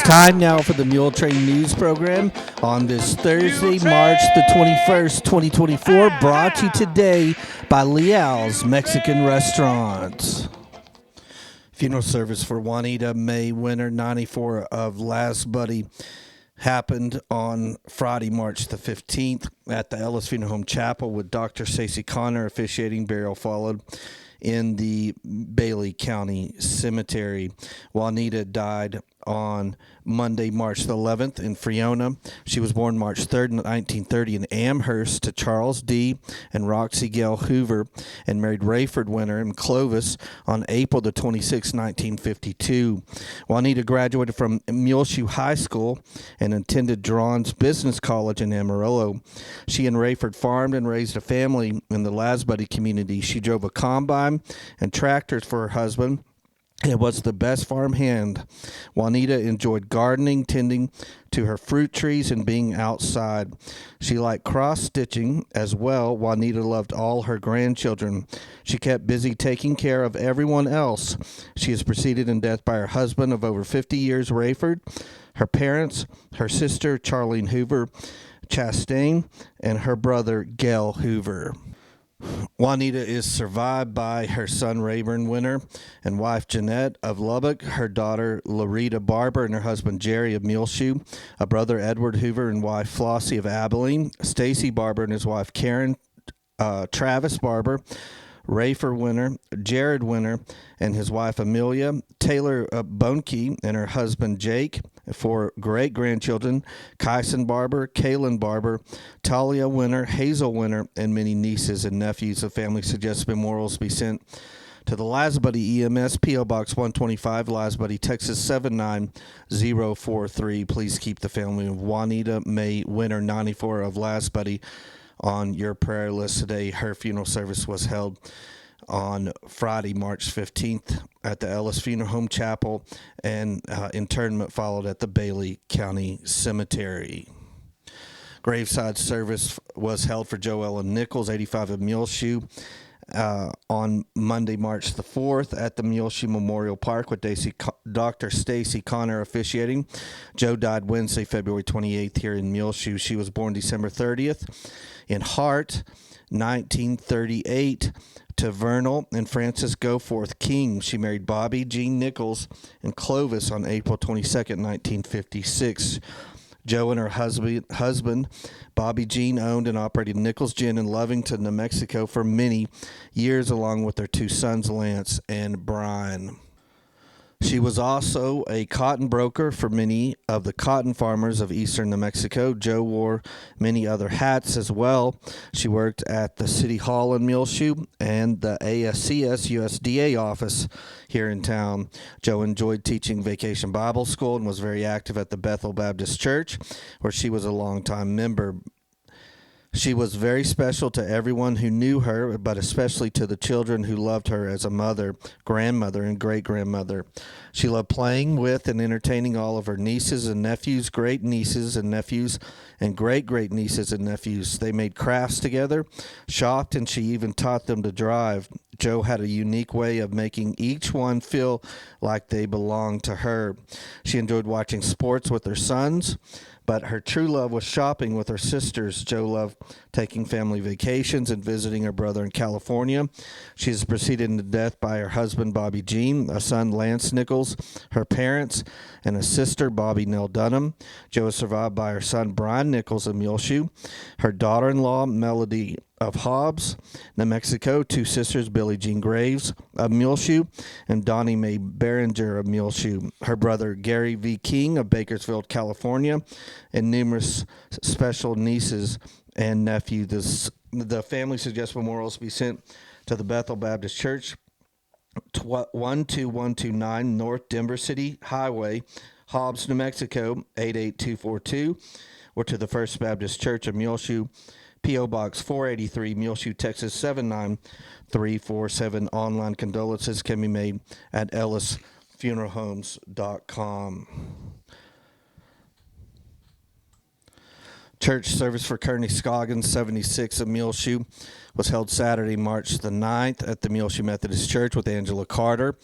Time now for the Muletrain News Program on this Thursday, March the 21st, 2024, brought to you today by Leal's Mexican Restaurants. Funeral service for Juanita May Winter, 94, of Last Buddy, happened on Friday, March the 15th at the Ellis Funeral Home Chapel, with Dr. Stacy Connor officiating. Burial followed in the Bailey County Cemetery. Juanita died on Monday, March the 11th in Friona. She was born March 3rd, 1930 in Amherst to Charles D. and Roxy Gale Hoover, and married Rayford Winter in Clovis on April the 26th, 1952. Juanita graduated from Muleshoe High School and attended Drawn's Business College in Amarillo. She and Rayford farmed and raised a family in the Lasbuddy community. She drove a combine and tractors for her husband. It was the best farm hand. Juanita enjoyed gardening, tending to her fruit trees, and being outside. She liked cross-stitching as well. Juanita loved all her grandchildren. She kept busy taking care of everyone else. She is preceded in death by her husband of over 50 years, Rayford, her parents, her sister, Charlene Hoover Chastain, and her brother, Gail Hoover. Juanita is survived by her son Rayburn Winter and wife Jeanette of Lubbock, her daughter Larita Barber and her husband Jerry of Muleshoe, a brother Edward Hoover and wife Flossie of Abilene, Stacy Barber and his wife Karen, Travis Barber, Rayford Winter, Jared Winter and his wife Amelia, Taylor Bonke and her husband Jake, four great-grandchildren, Kyson Barber, Kaylin Barber, Talia Winter, Hazel Winter, and many nieces and nephews. The family suggests memorials be sent to the Lasbuddy EMS, P.O. Box 125, Lasbuddy, Texas 79043. Please keep the family of Juanita May Winter, 94, of Lasbuddy on your prayer list today. Her funeral service was held on Friday, March 15th at the Ellis Funeral Home Chapel, and interment followed at the Bailey County Cemetery. Graveside service was held for Joellen Nichols, 85, of Muleshoe, on Monday, March the 4th at the Muleshoe Memorial Park, with Dr. Stacy Connor officiating. Joe died Wednesday, February 28th here in Muleshoe. She was born December 30th in Hart, 1938, to Vernal and Francis Goforth King. She married Bobby Jean Nichols in Clovis on April 22nd, 1956. Joe and her husband, Bobby Jean, owned and operated Nichols Gin in Lovington, New Mexico for many years, along with their two sons, Lance and Brian. She was also a cotton broker for many of the cotton farmers of eastern New Mexico. Joe wore many other hats as well. She worked at the City Hall in Muleshoe and the ASCS USDA office here in town. Joe enjoyed teaching Vacation Bible School and was very active at the Bethel Baptist Church, where she was a longtime member. She was very special to everyone who knew her, but especially to the children who loved her as a mother, grandmother, and great-grandmother. She loved playing with and entertaining all of her nieces and nephews, great-nieces and nephews, and great-great-nieces and nephews. They made crafts together, shopped, and she even taught them to drive. Joe had a unique way of making each one feel like they belonged to her. She enjoyed watching sports with her sons, but her true love was shopping with her sisters. Joe loved taking family vacations and visiting her brother in California. She is preceded into death by her husband, Bobby Jean, a son, Lance Nichols, her parents, and a sister, Bobby Nell Dunham. Joe is survived by her son, Brian Nichols of Muleshoe, her daughter-in-law, Melody of Hobbs, New Mexico, two sisters, Billie Jean Graves of Muleshoe and Donnie Mae Behringer of Muleshoe, her brother Gary V. King of Bakersfield, California, and numerous special nieces and nephews. The family suggests memorials be sent to the Bethel Baptist Church, 12129 North Denver City Highway, Hobbs, New Mexico, 88242, or to the First Baptist Church of Muleshoe, P.O. Box 483, Muleshoe, Texas 79347. Online condolences can be made at ellisfuneralhomes.com. Church service for Kearney Scoggins 76 of Muleshoe was held Saturday, March the 9th at the Muleshoe Methodist Church with Angela Carter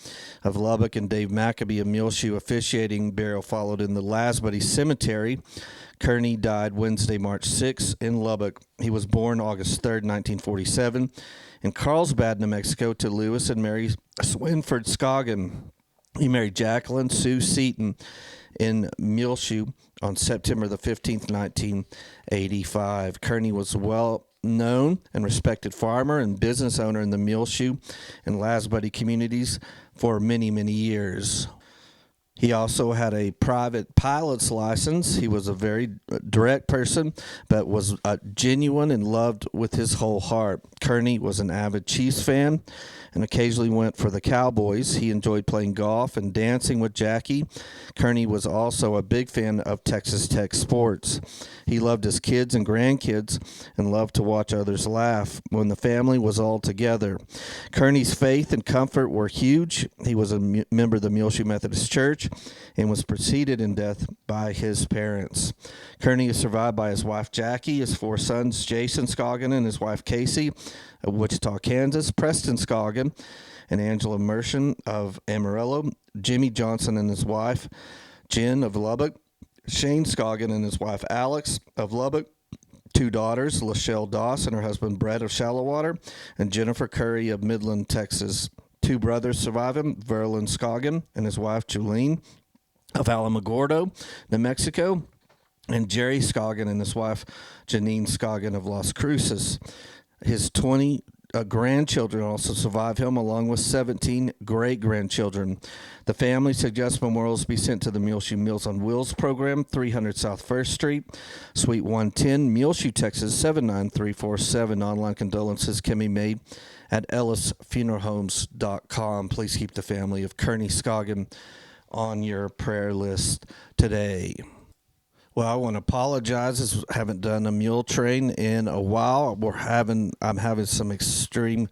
of Lubbock and Dave Maccabee of Muleshoe officiating. Burial followed in the Lasbuddy Cemetery. Kearney died Wednesday, March 6th in Lubbock. He was born August 3rd, 1947 in Carlsbad, New Mexico to Lewis and Mary Swinford Scoggin. He married Jacqueline Sue Seaton in Muleshoe on September the 15th, 1985. Kearney was a well-known and respected farmer and business owner in the Muleshoe and Lasbuddy communities for many, many years. He also had a private pilot's license. He was a very direct person, but was genuine and loved with his whole heart. Kearney was an avid Chiefs fan and occasionally went for the Cowboys. He enjoyed playing golf and dancing with Jackie. Kearney was also a big fan of Texas Tech sports. He loved his kids and grandkids and loved to watch others laugh when the family was all together. Kearney's faith and comfort were huge. He was a member of the Muleshoe Methodist Church and was preceded in death by his parents. Kearney is survived by his wife Jackie, his 4 sons Jason Scoggin and his wife Casey of Wichita, Kansas, Preston Scoggin and Angela Mershon of Amarillo, Jimmy Johnson and his wife Jen of Lubbock, Shane Scoggin and his wife Alex of Lubbock, 2 daughters, Lachelle Doss and her husband Brett of Shallowater, and Jennifer Curry of Midland, Texas. 2 brothers survive him, Verlin Scoggin and his wife Julene of Alamogordo, New Mexico, and Jerry Scoggin and his wife Janine Scoggin of Las Cruces. His 20 grandchildren also survive him, along with 17 great-grandchildren. The family suggests memorials be sent to the Muleshoe Meals on Wheels program, 300 South 1st Street, Suite 110, Muleshoe, Texas, 79347. Online condolences can be made at ellisfuneralhomes.com. Please keep the family of Kearney Scoggin on your prayer list today. Well, I want to apologize. I haven't done a Muletrain in a while. I'm having some extreme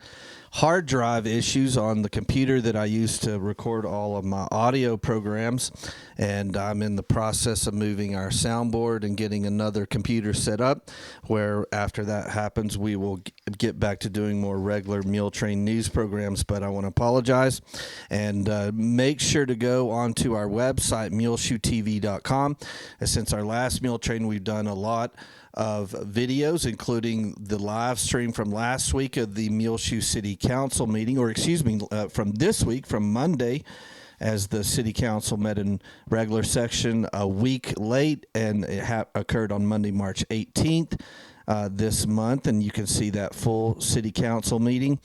hard drive issues on the computer that I use to record all of my audio programs, and I'm in the process of moving our soundboard and getting another computer set up, where after that happens, we will get back to doing more regular Muletrain news programs. But I want to apologize, and make sure to go onto our website, muleshoetv.com. Since our last Muletrain, we've done a lot of videos, including the live stream from last week of the Muleshoe City Council meeting, from this week, from Monday, as the City Council met in regular session a week late, and it occurred on Monday, March 18th this month, and you can see that full City Council meeting,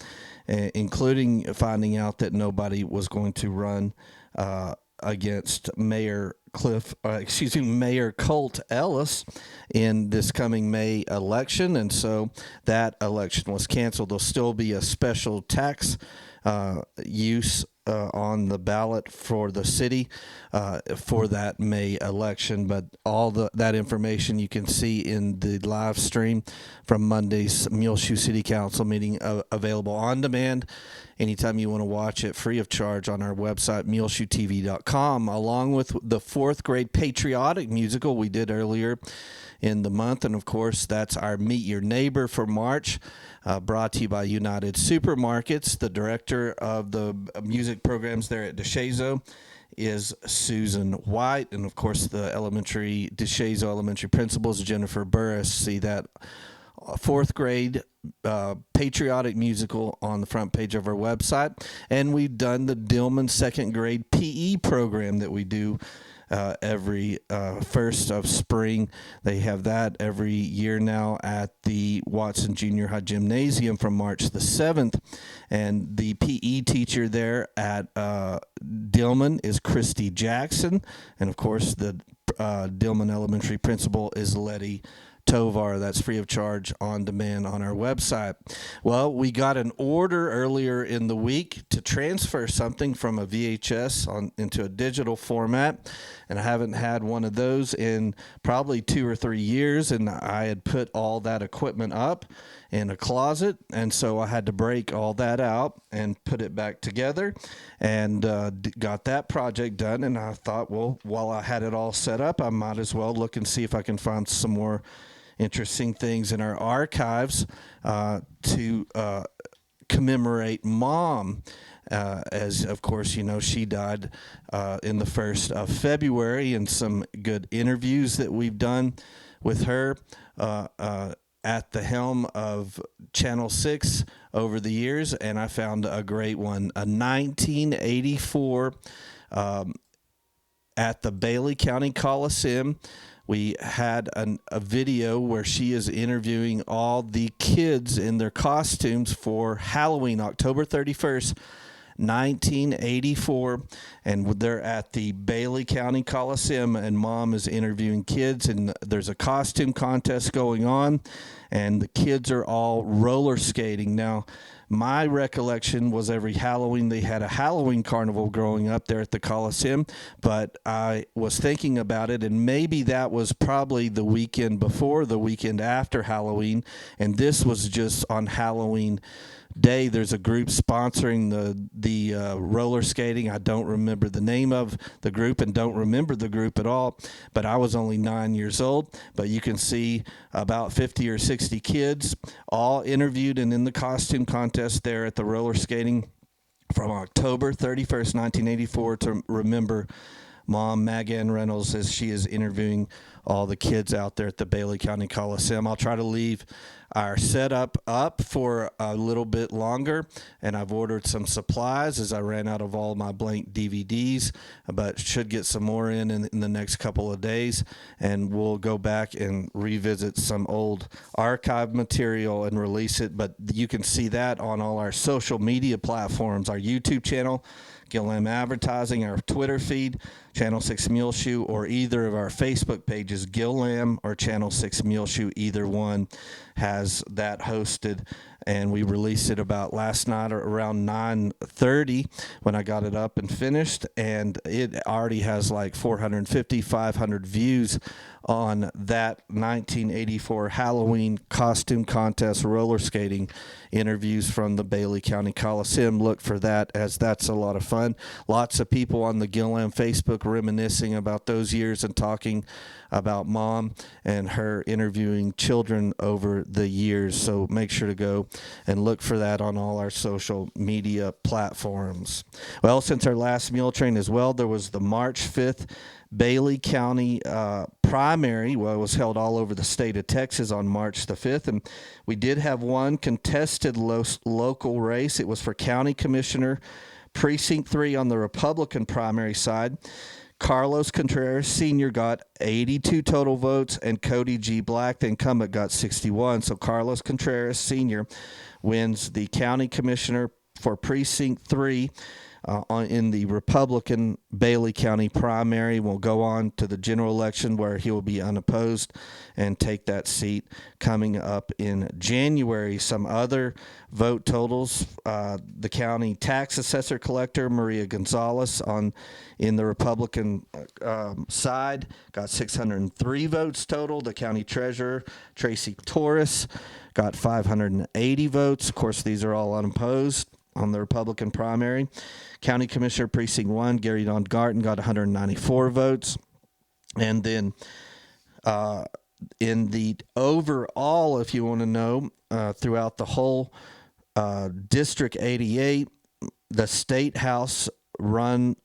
including finding out that nobody was going to run against Mayor Colt Ellis in this coming May election, and so that election was canceled. There'll still be a special tax use on the ballot for the city for that May election, but all that information you can see in the live stream from Monday's Muleshoe City Council meeting, available on demand anytime you want to watch it, free of charge, on our website, muleshoetv.com, along with the 4th grade patriotic musical we did earlier in the month. And of course, that's our Meet Your Neighbor for March, brought to you by United Supermarkets. The director of the music programs there at DeShazo is Susan White, and of course the DeShazo Elementary principal is Jennifer Burris. See that 4th grade patriotic musical on the front page of our website. And we've done the Dillman 2nd grade PE program that we do every first of spring. They have that every year now at the Watson Junior High Gymnasium from March the 7th. And the PE teacher there at Dillman is Christy Jackson. And of course, the Dillman Elementary principal is Letty Tovar. That's free of charge, on demand on our website. Well, we got an order earlier in the week to transfer something from a VHS into a digital format, and I haven't had one of those in probably 2 or 3 years, and I had put all that equipment up in a closet, and so I had to break all that out and put it back together, and got that project done. And I thought, well, while I had it all set up, I might as well look and see if I can find some more interesting things in our archives to commemorate Mom. As of course you know, she died in the 1st of February, and some good interviews that we've done with her at the helm of Channel 6 over the years, and I found a great one, a 1984 at the Bailey County Coliseum. We had a video where she is interviewing all the kids in their costumes for Halloween, October 31st, 1984, and they're at the Bailey County Coliseum, and Mom is interviewing kids, and there's a costume contest going on, and the kids are all roller skating. Now, my recollection was every Halloween they had a Halloween carnival growing up there at the Coliseum, but I was thinking about it, and maybe that was probably the weekend before, the weekend after Halloween, and this was just on Halloween day. There's a group sponsoring the roller skating. I don't remember the name of the group and don't remember the group at all, but I was only 9 years old. But you can see about 50 or 60 kids all interviewed and in the costume contest there at the roller skating from October 31st, 1984, to remember Mom, Megan Reynolds, as she is interviewing all the kids out there at the Bailey County Coliseum. I'll try to leave our setup up for a little bit longer, and I've ordered some supplies as I ran out of all my blank DVDs, but should get some more in the next couple of days, and we'll go back and revisit some old archive material and release it. But you can see that on all our social media platforms, our YouTube channel, Gillam Advertising, our Twitter feed, Channel 6 Muleshoe, or either of our Facebook pages, Gillam or Channel 6 Muleshoe. Either one has that hosted, and we released it about last night or around 9:30 when I got it up and finished, and it already has like 450, 500 views on that 1984 Halloween costume contest roller skating interviews from the Bailey County Coliseum. Look for that, as that's a lot of fun. Lots of people on the Gillam Facebook reminiscing about those years and talking about Mom and her interviewing children over the years. So make sure to go and look for that on all our social media platforms. Well, since our last Muletrain as well, there was the March 5th Bailey County primary. Well, it was held all over the state of Texas on March the 5th, and we did have one contested local race. It was for County Commissioner, Precinct 3 on the Republican primary side. Carlos Contreras Sr. got 82 total votes, and Cody G. Black, the incumbent, got 61. So Carlos Contreras Sr. wins the County Commissioner for Precinct 3 in the Republican Bailey County primary. Will go on to the general election, where he will be unopposed and take that seat coming up in January. Some other vote totals: the county tax assessor collector Maria Gonzalez in the Republican side got 603 votes total. The county treasurer Tracy Torres got 580 votes. Of course, these are all unopposed on the Republican primary. County Commissioner Precinct 1, Gary Don Garten, got 194 votes. And then in the overall, if you want to know, throughout the whole District 88, the State House run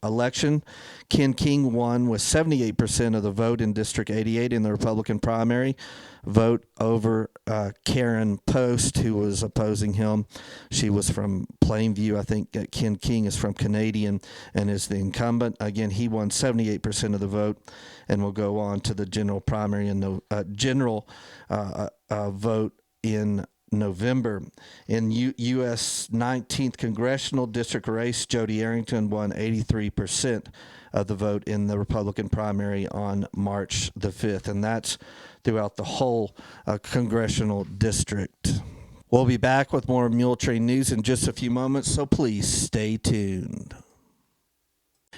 election, Ken King won with 78% of the vote in District 88 in the Republican primary vote over Karen Post, who was opposing him. She was from Plainview. I think Ken King is from Canadian and is the incumbent. Again, he won 78% of the vote and will go on to the general primary and general vote in November. In U.S. 19th Congressional District race, Jody Arrington won 83% of the vote in the Republican primary on March the 5th, and that's throughout the whole congressional district. We'll be back with more Muletrain news in just a few moments, so please stay tuned.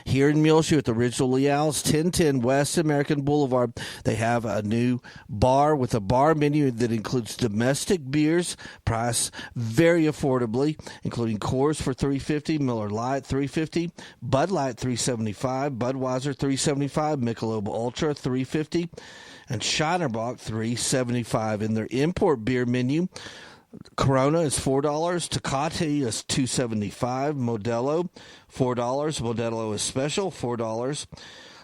Here in Muleshoe at the Original Leal's, 1010 West American Boulevard, they have a new bar with a bar menu that includes domestic beers, priced very affordably, including Coors for $3.50, Miller Lite $3.50, Bud Light $3.75, Budweiser $3.75, Michelob Ultra $3.50, and Shinerbach $3.75. In their import beer menu, Corona is $4, Tecate is $2.75, Modelo $4, Modelo is special $4,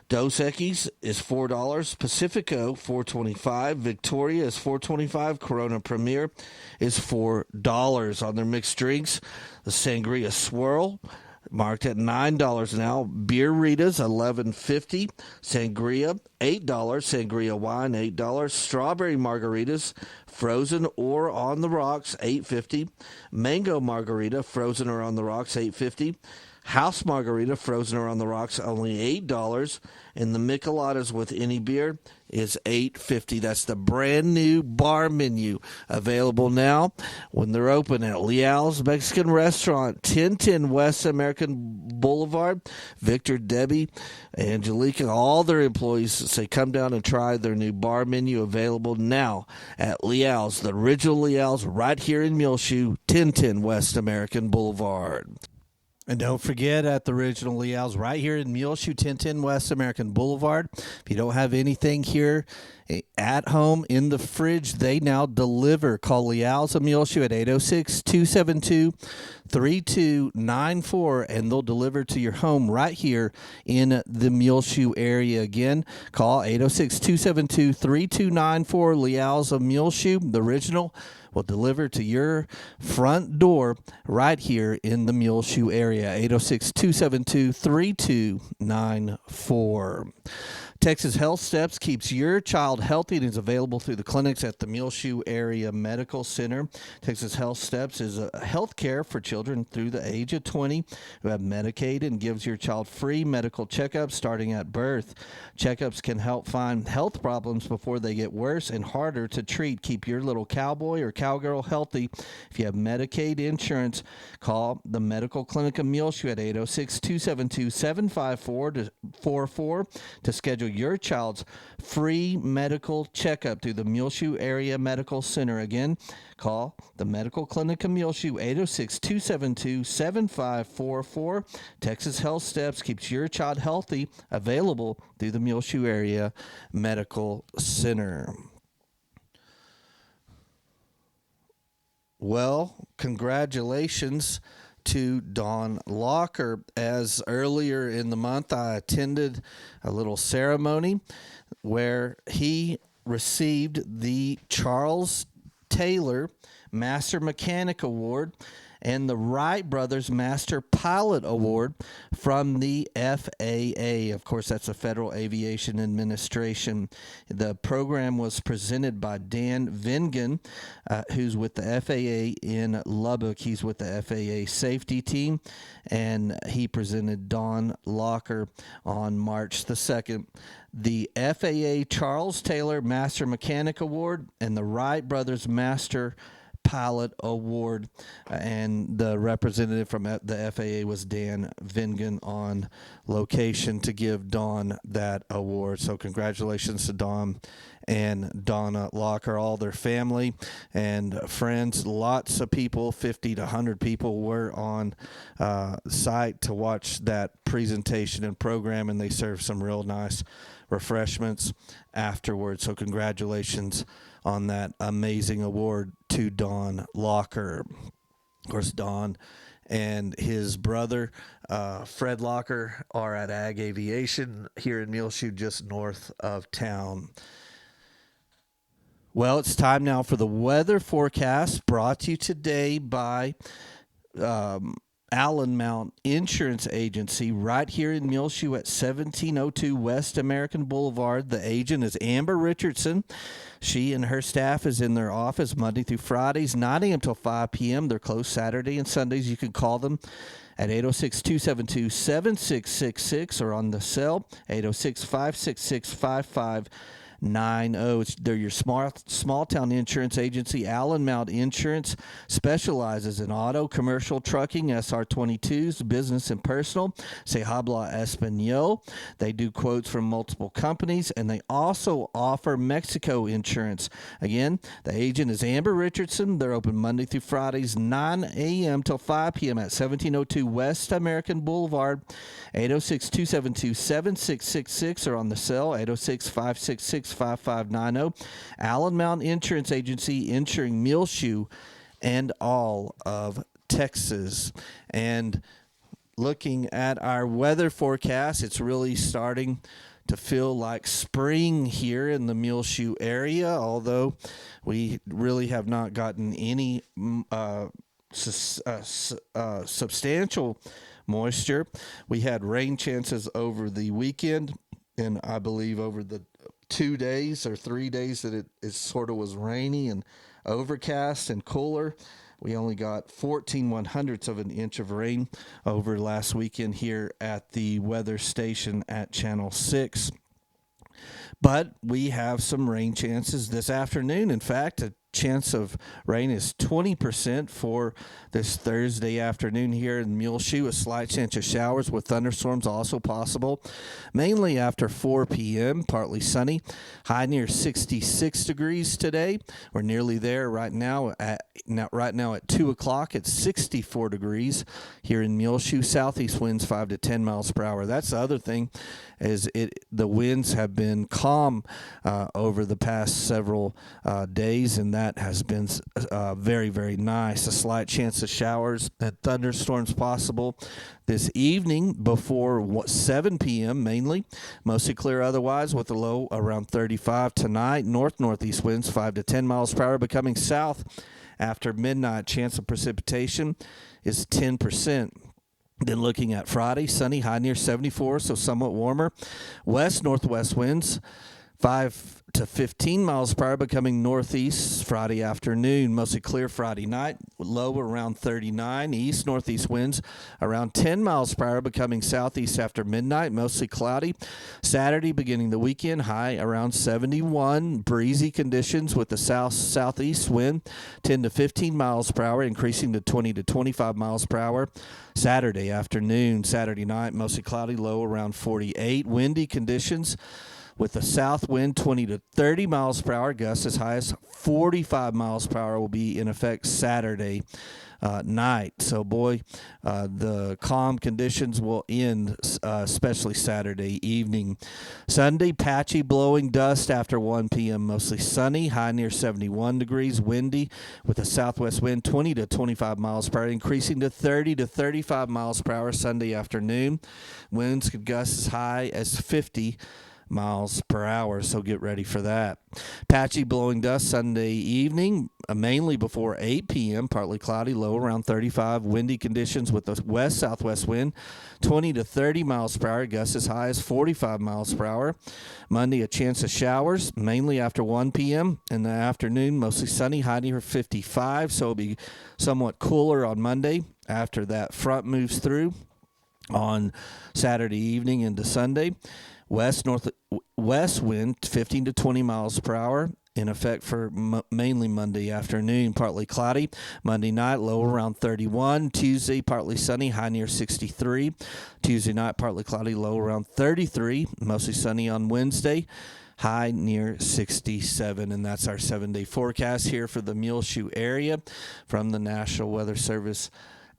Dos Equis is $4, Pacifico $4.25, Victoria is $4.25, Corona Premier is $4. On their mixed drinks, the Sangria Swirl marked at $9 now. Beer Ritas $11.50. Sangria $8. Sangria wine $8. Strawberry margaritas, frozen or on the rocks, $8.50. Mango margarita, frozen or on the rocks, $8.50. House margarita, frozen or on the rocks, only $8. And the Micheladas with any beer is $8.50. That's the brand new bar menu available now when they're open at Leal's Mexican Restaurant, 1010 West American Boulevard. Victor, Debbie, Angelica, all their employees say come down and try their new bar menu available now at Leal's, the Original Leal's, right here in Muleshoe, 1010 West American Boulevard. And don't forget, at the Original Leal's right here in Muleshoe, 1010 West American Boulevard, if you don't have anything here at home in the fridge, they now deliver. Call Leal's of Muleshoe at 806-272-3294, and they'll deliver to your home right here in the Muleshoe area. Again, call 806-272-3294. Leal's of Muleshoe, the Original, will deliver to your front door right here in the Muleshoe area. 806-272-3294. Texas Health Steps keeps your child healthy and is available through the clinics at the Muleshoe Area Medical Center. Texas Health Steps is a health care for children through the age of 20 who have Medicaid and gives your child free medical checkups starting at birth. Checkups can help find health problems before they get worse and harder to treat. Keep your little cowboy or cowgirl healthy. If you have Medicaid insurance, call the Medical Clinic of Muleshoe at 806-272-754 to schedule your child's free medical checkup through the Muleshoe Area Medical Center. Again, call the Medical Clinic of Muleshoe, 806-272-7544. Texas Health Steps keeps your child healthy, available through the Muleshoe Area Medical Center. Well, congratulations to Don Locker. As earlier in the month, I attended a little ceremony where he received the Charles Taylor Master Mechanic Award and the Wright Brothers Master Pilot Award from the FAA. Of course, that's the Federal Aviation Administration. The program was presented by Dan Vingan, who's with the FAA in Lubbock. He's with the FAA safety team, and he presented Don Locker on March the 2nd. The FAA Charles Taylor Master Mechanic Award and the Wright Brothers Master Pilot Award, and the representative from the FAA was Dan Vingan on location to give Don that award. So congratulations to Don and Donna Locker, all their family and friends. Lots of people, 50 to 100 people, were on site to watch that presentation and program, and they served some real nice refreshments afterwards. So congratulations on that amazing award to Don Locker. Of course, Don and his brother, Fred Locker, are at Ag Aviation here in Muleshoe, just north of town. Well, it's time now for the weather forecast, brought to you today by Allen Mount Insurance Agency, right here in Muleshoe at 1702 West American Boulevard. The agent is Amber Richardson. She and her staff is in their office Monday through Fridays, 9 a.m. till 5 p.m. They're closed Saturday and Sundays. You can call them at 806-272-7666 or on the cell, 806-566-5599. They're your small town insurance agency. Allen Mount Insurance specializes in auto, commercial, trucking, SR22s, business and personal. Se habla español. They do quotes from multiple companies, and they also offer Mexico insurance. Again, the agent is Amber Richardson. They're open Monday through Fridays, 9 a.m. till 5 p.m. at 1702 West American Boulevard, 806-272-7666, or on the cell, 806-566-5590. Allen Mountain Insurance Agency, insuring Muleshoe and all of Texas. And looking at our weather forecast, it's really starting to feel like spring here in the Muleshoe area, although we really have not gotten any substantial moisture. We had rain chances over the weekend, and I believe over the 2 days or 3 days that it sort of was rainy and overcast and cooler. We only got 14/100ths of an inch of rain over last weekend here at the weather station at Channel 6. But we have some rain chances this afternoon. In fact, a chance of rain is 20% for this Thursday afternoon here in Muleshoe. A slight chance of showers with thunderstorms also possible, mainly after 4 p.m. Partly sunny. High near 66 degrees today. We're nearly there right now. At 2 o'clock, it's 64 degrees here in Muleshoe. Southeast winds 5 to 10 miles per hour. That's the other thing, is the winds have been calm over the past several days, and that has been very, very nice. A slight chance of showers and thunderstorms possible this evening before 7 p.m. mainly. Mostly clear otherwise with a low around 35. Tonight, northeast winds 5 to 10 miles per hour, becoming south after midnight. Chance of precipitation is 10%. Then looking at Friday, sunny, high near 74, so somewhat warmer. West-northwest winds 5 to 15 miles per hour, becoming northeast Friday afternoon. Mostly clear Friday night, low around 39. East-northeast winds around 10 miles per hour, becoming southeast after midnight. Mostly cloudy. Saturday, beginning the weekend, high around 71. Breezy conditions with the southeast wind 10 to 15 miles per hour, increasing to 20 to 25 miles per hour. Saturday afternoon. Saturday night, mostly cloudy, low around 48. Windy conditions with the south wind 20 to 30 miles per hour. Gusts as high as 45 miles per hour will be in effect Saturday night. So, the calm conditions will end, especially Saturday evening. Sunday, patchy blowing dust after 1 p.m. Mostly sunny, high near 71 degrees. Windy with a southwest wind 20 to 25 miles per hour, increasing to 30 to 35 miles per hour Sunday afternoon. Winds could gust as high as 50 miles per hour, so get ready for that. Patchy blowing dust Sunday evening, mainly before 8 p.m. Partly cloudy, low around 35. Windy conditions with the west-southwest wind 20 to 30 miles per hour. Gusts as high as 45 miles per hour. Monday, a chance of showers, mainly after 1 p.m. In the afternoon, mostly sunny, high near 55, so it'll be somewhat cooler on Monday after that front moves through on Saturday evening into Sunday. West wind 15 to 20 miles per hour in effect for mainly Monday afternoon. Partly cloudy. Monday night, low around 31. Tuesday, partly sunny, high near 63. Tuesday night, partly cloudy, low around 33. Mostly sunny on Wednesday, high near 67. And that's our 7-day forecast here for the Muleshoe area from the National Weather Service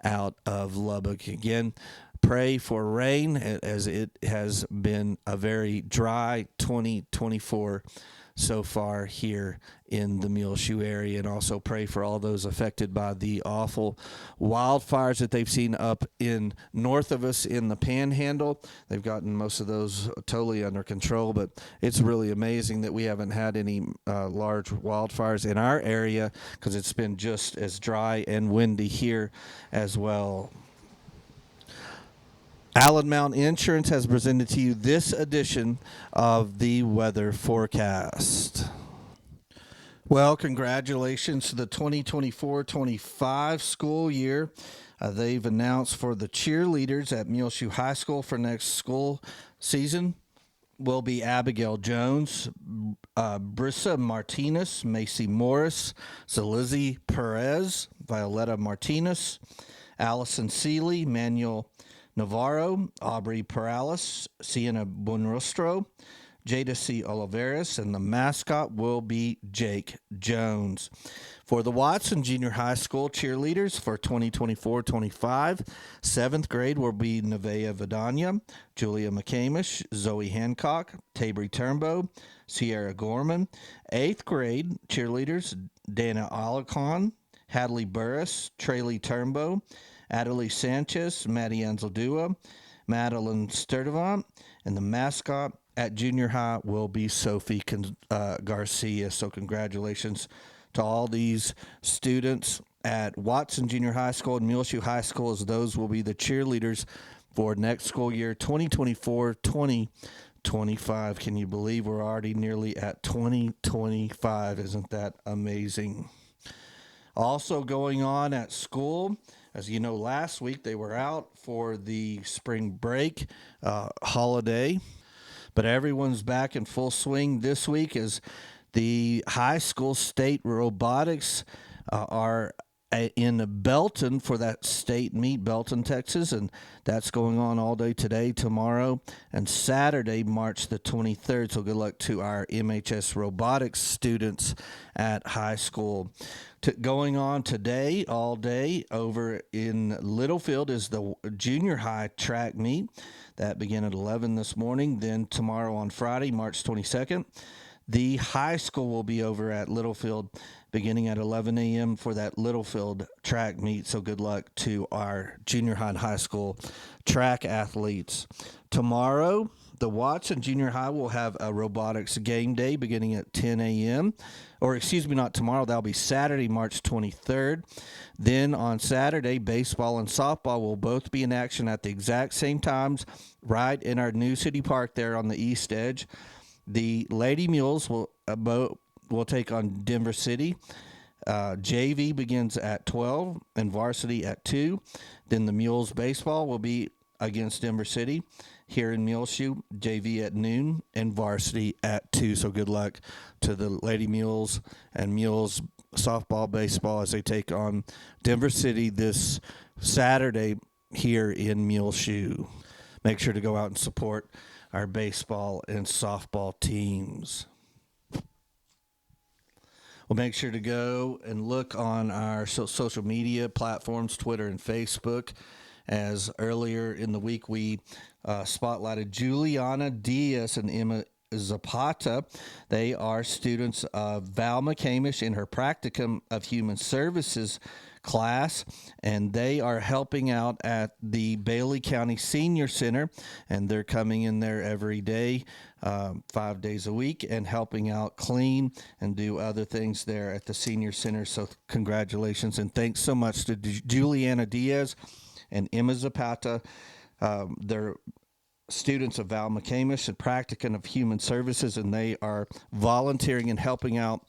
out of Lubbock. Again, pray for rain, as it has been a very dry 2024 so far here in the Muleshoe area, and also pray for all those affected by the awful wildfires that they've seen up in north of us in the Panhandle. They've gotten most of those totally under control, but it's really amazing that we haven't had any large wildfires in our area, because it's been just as dry and windy here as well. Allen Mountain Insurance has presented to you this edition of the weather forecast. Well, congratulations to the 2024-25 school year. They've announced for the cheerleaders at Muleshoe High School for next school season will be Abigail Jones, Brissa Martinez, Macy Morris, Zalizzi Perez, Violetta Martinez, Allison Seeley, Manuel Navarro, Aubrey Perales, Sienna Bunrostro, Jada C. Oliveras, and the mascot will be Jake Jones. For the Watson Junior High School cheerleaders for 2024-25, 7th grade will be Nevaeh Vidania, Julia McCamish, Zoe Hancock, Tabry Turnbow, Sierra Gorman. 8th grade cheerleaders, Dana Alacon, Hadley Burris, Traley Turnbow, Adelie Sanchez, Maddie Anzaldua, Madeline Sturdivant, and the mascot at junior high will be Sophie Garcia. So congratulations to all these students at Watson Junior High School and Muleshoe High School, as those will be the cheerleaders for next school year 2024-2025. Can you believe we're already nearly at 2025? Isn't that amazing? Also going on at school, as you know, last week they were out for the spring break holiday, but everyone's back in full swing this week as the high school state robotics are in Belton for that state meet, Belton, Texas, and that's going on all day today, tomorrow, and Saturday, March the 23rd. So good luck to our MHS robotics students at high school. Going on today, all day, over in Littlefield is the junior high track meet. That began at 11 this morning. Then tomorrow on Friday, March 22nd, the high school will be over at Littlefield beginning at 11 a.m. for that Littlefield track meet. So good luck to our junior high and high school track athletes. Tomorrow, the Watson Junior High will have a robotics game day beginning at 10 a.m. Or excuse me, not tomorrow. That'll be Saturday, March 23rd. Then on Saturday, baseball and softball will both be in action at the exact same times right in our new city park there on the east edge. The Lady Mules will take on Denver City. JV begins at 12 and varsity at 2. Then the Mules baseball will be against Denver City here in Muleshoe. JV at noon and varsity at 2. So good luck to the Lady Mules and Mules softball, baseball as they take on Denver City this Saturday here in Muleshoe. Make sure to go out and support our baseball and softball teams. Well, make sure to go and look on our social media platforms, Twitter and Facebook, as earlier in the week we spotlighted Juliana Diaz and Emma Zapata. They are students of Val McCamish in her practicum of human services class, and they are helping out at the Bailey County Senior Center, and they're coming in there every day, 5 days a week, and helping out clean and do other things there at the Senior Center. So congratulations and thanks so much to Juliana Diaz and Emma Zapata. They're students of Val McCamish and practicum of human services, and they are volunteering and helping out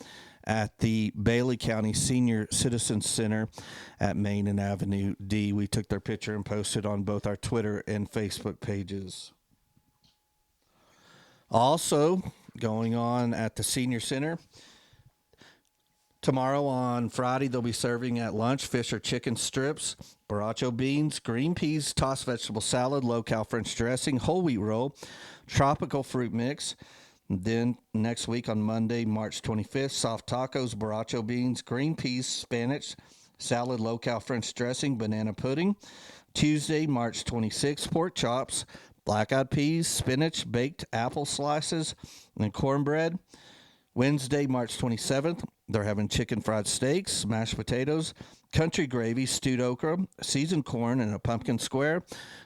at the Bailey County Senior Citizen Center at Main and Avenue D. We took their picture and posted on both our Twitter and Facebook pages. Also going on at the Senior Center, tomorrow on Friday, they'll be serving at lunch fish or chicken strips, borracho beans, green peas, tossed vegetable salad, low-cal French dressing, whole wheat roll, tropical fruit mix. Then next week on Monday, March 25th, soft tacos, borracho beans, green peas, spinach, salad, low-cal French dressing, banana pudding. Tuesday, March 26th, pork chops, black-eyed peas, spinach, baked apple slices, and cornbread. Wednesday, March 27th, they're having chicken fried steaks, mashed potatoes, country gravy, stewed okra, seasoned corn, and a pumpkin square.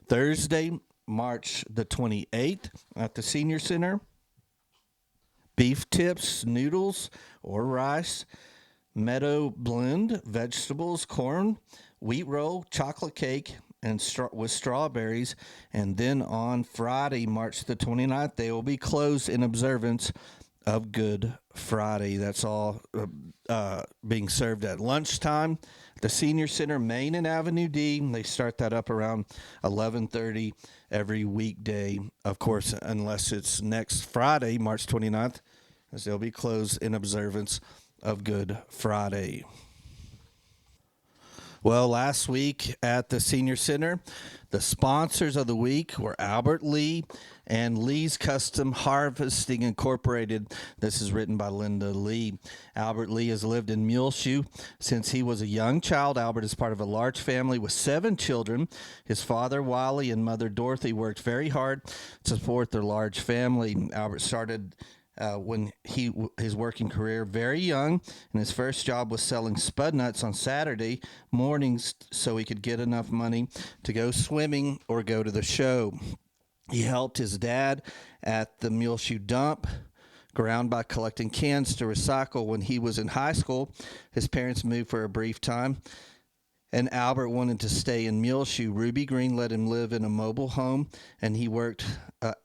Thursday, March the 28th at the Senior Center, beef tips, noodles or rice, meadow blend, vegetables, corn, wheat roll, chocolate cake, and with strawberries. And then on Friday, March the 29th, they will be closed in observance of Good Friday. That's all being served at lunchtime at the Senior Center, Main and Avenue D. They start that up around 11:30 every weekday. Of course, unless it's next Friday, March 29th, as they'll be closed in observance of Good Friday. Well, last week at the Senior Center, the sponsors of the week were Albert Lee and Lee's Custom Harvesting Incorporated. This is written by Linda Lee. Albert Lee has lived in Muleshoe since he was a young child. Albert is part of a large family with 7 children. His father, Wiley, and mother, Dorothy, worked very hard to support their large family. Albert started when his working career very young, and his first job was selling spud nuts on Saturday mornings so he could get enough money to go swimming or go to the show. He helped his dad at the Muleshoe dump ground by collecting cans to recycle. When he was in high school, his parents moved for a brief time, and Albert wanted to stay in Muleshoe. Ruby Green let him live in a mobile home, and he worked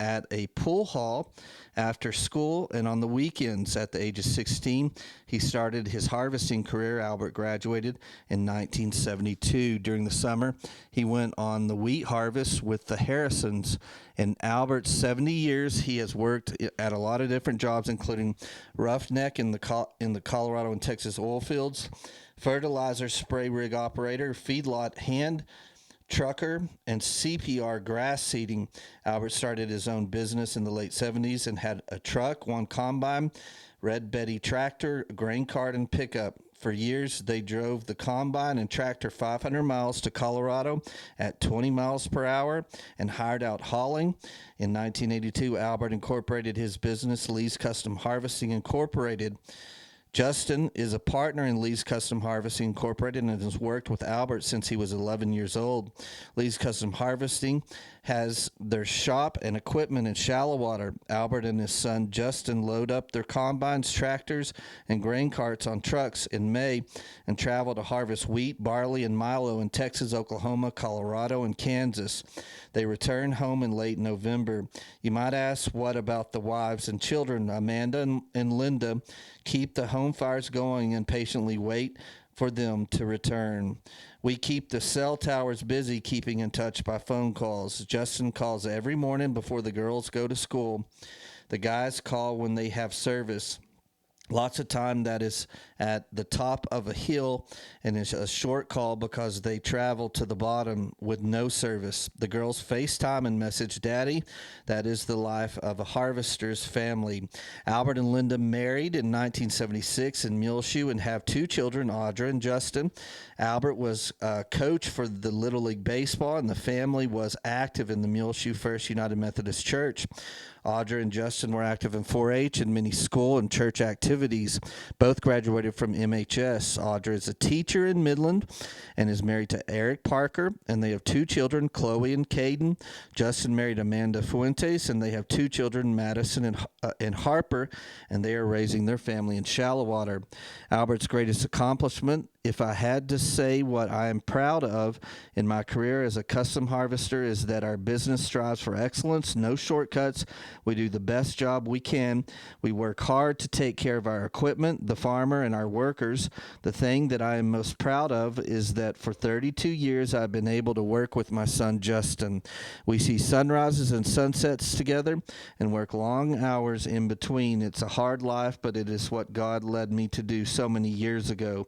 at a pool hall after school and on the weekends. At the age of 16, he started his harvesting career. Albert graduated in 1972. During the summer, he went on the wheat harvest with the Harrisons. In Albert's 70 years, he has worked at a lot of different jobs, including roughneck in the Colorado and Texas oil fields, fertilizer spray rig operator, feedlot hand trucker, and CPR grass seeding. Albert started his own business in the late 70s and had a truck, 1 combine, Red Betty tractor, a grain cart, and pickup. For years, they drove the combine and tractor 500 miles to Colorado at 20 miles per hour and hired out hauling. In 1982, Albert incorporated his business, Lee's Custom Harvesting Incorporated. Justin is a partner in Lee's Custom Harvesting Incorporated and has worked with Albert since he was 11 years old. Lee's Custom Harvesting has their shop and equipment in shallow water. Albert and his son Justin load up their combines, tractors, and grain carts on trucks in May and travel to harvest wheat, barley, and milo in Texas, Oklahoma, Colorado, and Kansas. They return home in late November. You might ask, what about the wives and children? Amanda and Linda keep the home fires going and patiently wait for them to return. We keep the cell towers busy, keeping in touch by phone calls. Justin calls every morning before the girls go to school. The guys call when they have service. Lots of time that is at the top of a hill, and it's a short call because they travel to the bottom with no service. The girls FaceTime and message Daddy. That is the life of a harvester's family. Albert and Linda married in 1976 in Muleshoe and have 2 children, Audra and Justin. Albert was a coach for the Little League Baseball, and the family was active in the Muleshoe First United Methodist Church. Audra and Justin were active in 4-H and many school and church activities. Both graduated from MHS. Audra is a teacher in Midland and is married to Eric Parker, and they have 2 children, Chloe and Caden. Justin married Amanda Fuentes, and they have 2 children, Madison and Harper, and they are raising their family in shallow water. Albert's greatest accomplishment, if I had to say what I am proud of in my career as a custom harvester, is that our business strives for excellence, no shortcuts. We do the best job we can. We work hard to take care of our equipment, the farmer, and our workers. The thing that I am most proud of is that for 32 years I've been able to work with my son Justin. We see sunrises and sunsets together and work long hours in between. It's a hard life, but it is what God led me to do so many years ago.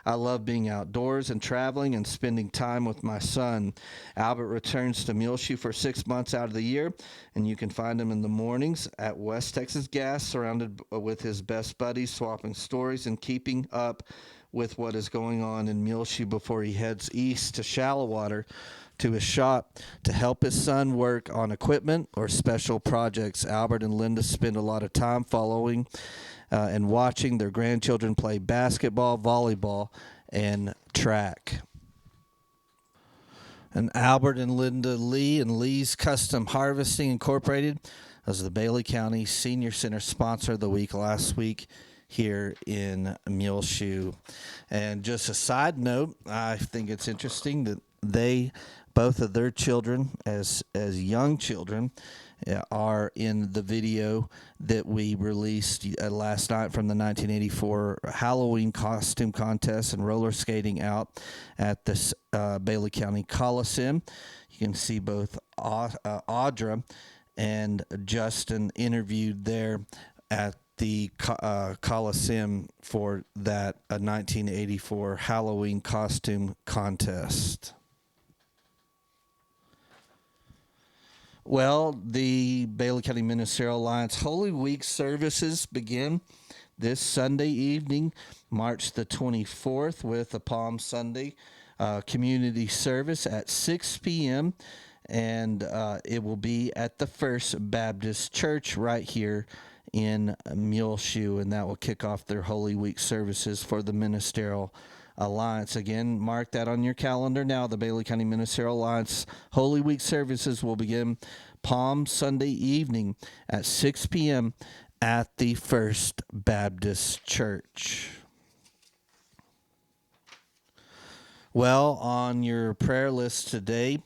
I love being outdoors and traveling and spending time with my son. Albert returns to Muleshoe for 6 months out of the year, and you can find him in the mornings at West Texas Gas, surrounded with his best buddies, swapping stories and keeping up with what is going on in Muleshoe before he heads east to shallow water to his shop to help his son work on equipment or special projects. Albert and Linda spend a lot of time following and watching their grandchildren play basketball, volleyball, and track. And Albert and Linda Lee and Lee's Custom Harvesting Incorporated as the Bailey County Senior Center sponsor of the week last week here in Muleshoe. And just a side note, I think it's interesting that they both of their children as young children are in the video that we released last night from the 1984 Halloween costume contest and roller skating out at the Bailey County Coliseum. You can see both Audra and Justin interviewed there at the Coliseum for that 1984 Halloween costume contest. Well, the Bailey County Ministerial Alliance Holy Week services begin this Sunday evening, March the 24th, with a Palm Sunday community service at 6 p.m., and it will be at the First Baptist Church right here in Muleshoe, and that will kick off their Holy Week services for the Ministerial Alliance. Again, mark that on your calendar now. The Bailey County Ministerial Alliance Holy Week services will begin Palm Sunday evening at 6 p.m. at the First Baptist Church. Well, on your prayer list today,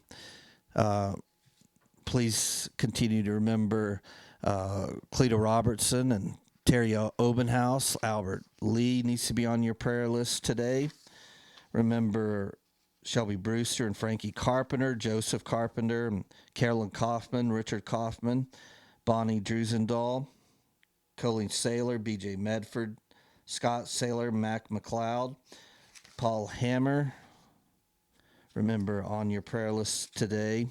please continue to remember Cleta Robertson and Terry Obenhouse. Albert Lee needs to be on your prayer list today. Remember Shelby Brewster and Frankie Carpenter, Joseph Carpenter, and Carolyn Kaufman, Richard Kaufman, Bonnie Drusendahl, Colleen Saylor, B.J. Medford, Scott Saylor, Mac McLeod, Paul Hammer. Remember on your prayer list today,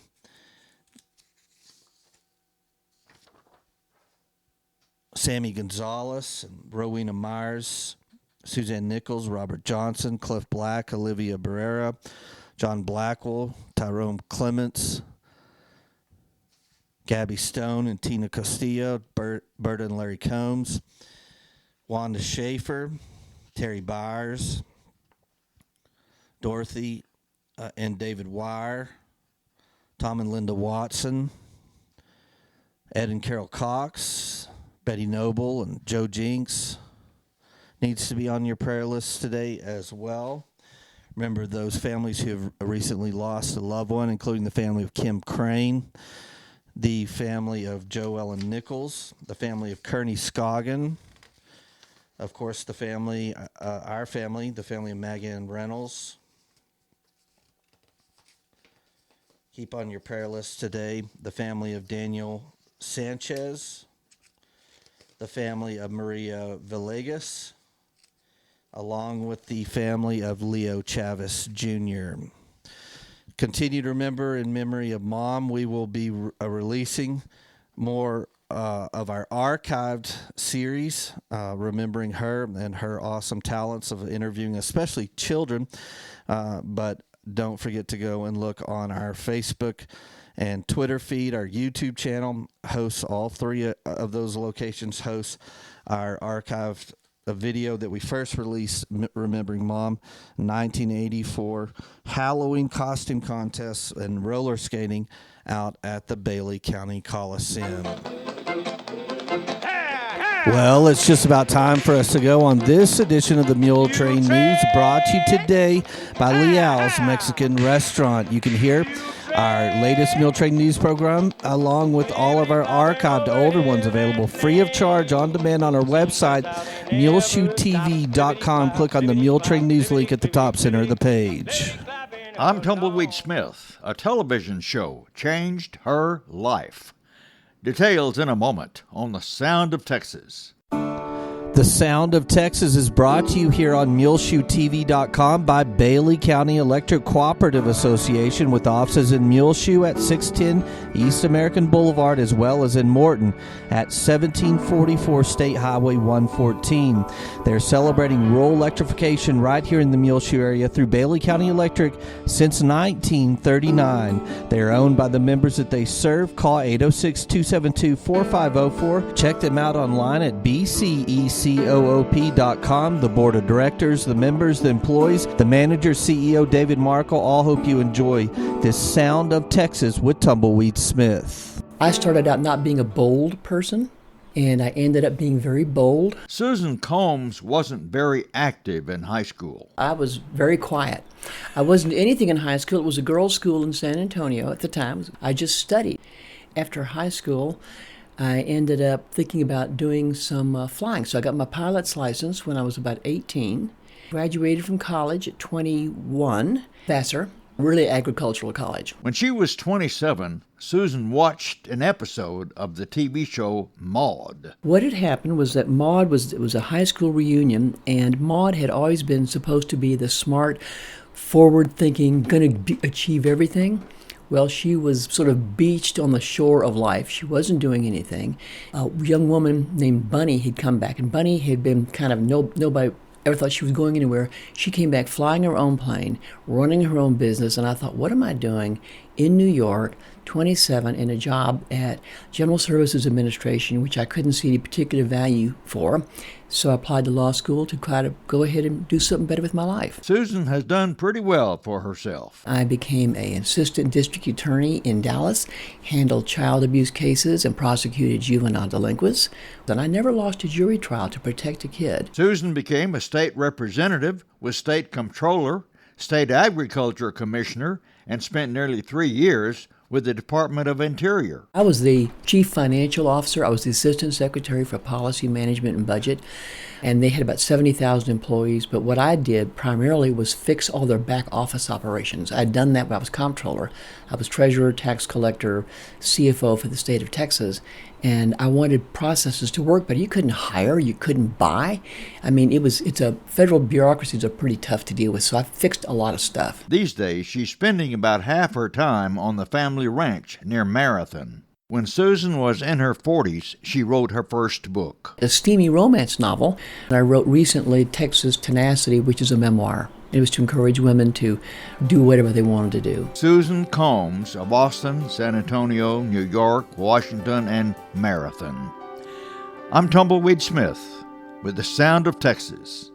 Sammy Gonzalez, and Rowena Myers, Suzanne Nichols, Robert Johnson, Cliff Black, Olivia Barrera, John Blackwell, Tyrone Clements, Gabby Stone and Tina Castillo, Bert and Larry Combs, Wanda Schaefer, Terry Byers, Dorothy and David Wire, Tom and Linda Watson, Ed and Carol Cox, Betty Noble and Joe Jinks needs to be on your prayer list today as well. Remember those families who have recently lost a loved one, including the family of Kim Crane, the family of Joe Ellen Nichols, the family of Kearney Scoggin, of course, the family, our family, the family of Maggie Ann Reynolds. Keep on your prayer list today the family of Daniel Sanchez, the family of Maria Villegas, along with the family of Leo Chavez Jr. Continue to remember, in memory of Mom, we will be releasing more of our archived series, remembering her and her awesome talents of interviewing, especially children. But don't forget to go and look on our Facebook and Twitter feed. Our YouTube channel hosts all three of those locations, hosts our archived video that we first released, Remembering Mom, 1984 Halloween costume contest and roller skating out at the Bailey County Coliseum. Well, it's just about time for us to go on this edition of the Muletrain News, brought to you today by Leal's Mexican Restaurant. You can hear our latest Muletrain News program, along with all of our archived older ones, available free of charge on demand on our website, muleshoetv.com. Click on the Muletrain News link at the top center of the page. I'm Tumbleweed Smith. A television show changed her life. Details in a moment on The Sound of Texas. The Sound of Texas is brought to you here on MuleshoeTV.com by Bailey County Electric Cooperative Association, with offices in Muleshoe at 610 East American Boulevard, as well as in Morton at 1744 State Highway 114. They're celebrating rural electrification right here in the Muleshoe area through Bailey County Electric since 1939. They are owned by the members that they serve. Call 806-272-4504. Check them out online at BCEC. COOP.com. The board of directors, the members, the employees, the manager, CEO David Markle, all hope you enjoy this Sound of Texas with Tumbleweed Smith. I started out not being a bold person, and I ended up being very bold. Susan Combs wasn't very active in high school. I was very quiet. I wasn't anything in high school. It was a girls' school in San Antonio at the time. I just studied. After high school, I ended up thinking about doing some flying. So I got my pilot's license when I was about 18. Graduated from college at 21, Vassar, really agricultural college. When she was 27, Susan watched an episode of the TV show Maude. What had happened was that it was a high school reunion, and Maude had always been supposed to be the smart, forward-thinking, going to achieve everything. Well, she was sort of beached on the shore of life. She wasn't doing anything. A young woman named Bunny had come back, and Bunny had been kind of nobody ever thought she was going anywhere. She came back flying her own plane, running her own business, and I thought, what am I doing in New York, 27, in a job at General Services Administration, which I couldn't see any particular value for. So I applied to law school to try to go ahead and do something better with my life. Susan has done pretty well for herself. I became an assistant district attorney in Dallas, handled child abuse cases, and prosecuted juvenile delinquents. And I never lost a jury trial to protect a kid. Susan became a state representative, was state comptroller, state agriculture commissioner, and spent nearly 3 years with the Department of Interior. I was the chief financial officer. I was the assistant secretary for policy management and budget, and they had about 70,000 employees. But what I did primarily was fix all their back office operations. I'd done that when I was comptroller. I was treasurer, tax collector, CFO for the state of Texas, and I wanted processes to work, but you couldn't hire, you couldn't buy. I mean, it's a federal bureaucracies are pretty tough to deal with, so I fixed a lot of stuff. These days, she's spending about half her time on the family ranch near Marathon. When Susan was in her 40s, she wrote her first book. A steamy romance novel. I wrote recently Texas Tenacity, which is a memoir. It was to encourage women to do whatever they wanted to do. Susan Combs of Austin, San Antonio, New York, Washington, and Marathon. I'm Tumbleweed Smith with the Sound of Texas.